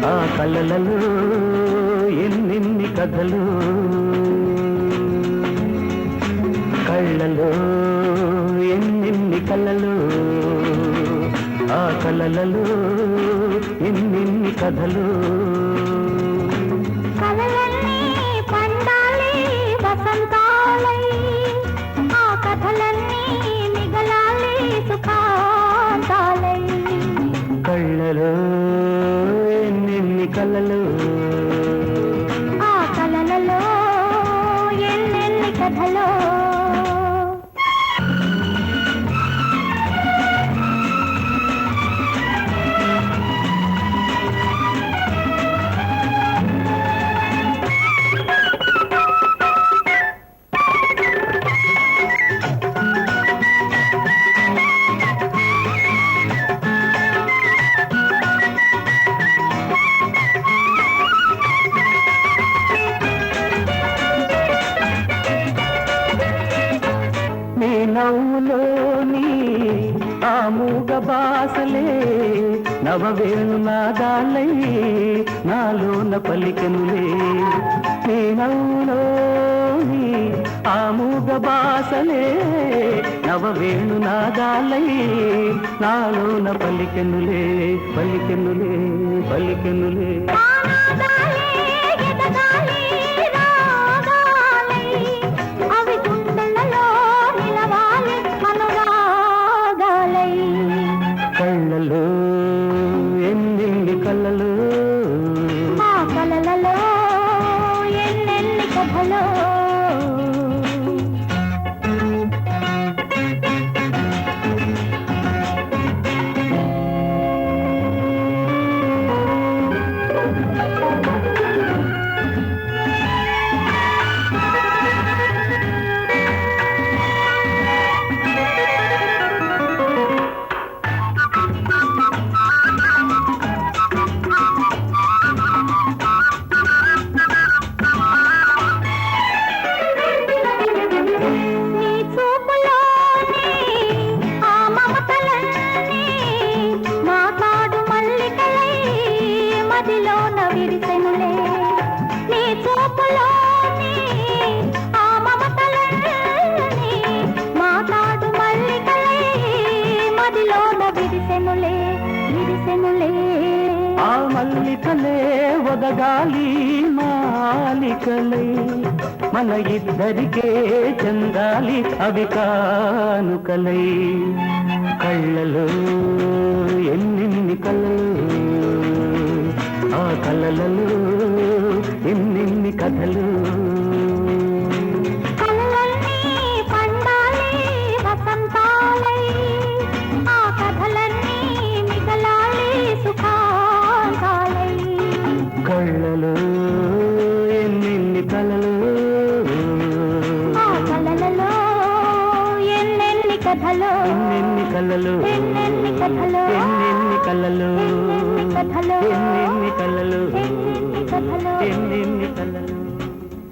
ఆ కలలలో ఎన్నెన్ని కథలు, కళ్ళలో ఎన్నెన్ని కలలు, ఆ కలలలో ఎన్నెన్ని కథలు. కలలన్నీ పండాలి వసంతాలై, ఆ కథలన్నీ మిగలాలి సుఖాంతాలై. కళ్ళలో ఎన్నెన్ని కలలు, ఆ కలలలో ఎన్నెన్ని కథలో. నవ్వులోని ఆ మూగ బాసలే నవవేణు నాదాలై నాలోన పలికెనులే. నీ నవ్వులోని ఆ మూగ బాసలే నవవేణు నాదాలై నాలోన పలికెనులే, పలికెనులే, పలికెనులే. కళ్ళలో ఎన్నెన్ని కలలు, ఆ కలలలో ఎన్నెన్ని కథలో. ఆ మల్లికలే వదగాలి మాలికలై, మన ఇద్దరికే చెందాలి అవి కానుకలై. కళ్ళలో ఎన్నెన్ని కలలు, ఆ కలలలో ఎన్నెన్ని కథలు. కళ్ళలో ఎన్నెన్ని కలలు, ఆ కలలలో ఎన్నెన్ని కథలు, ఎన్నెన్ని కలలు, ఎన్నెన్ని కథలు, ఎన్నెన్ని కలలు, ఎన్నెన్ని కథలు, ఎన్నెన్ని కలలు.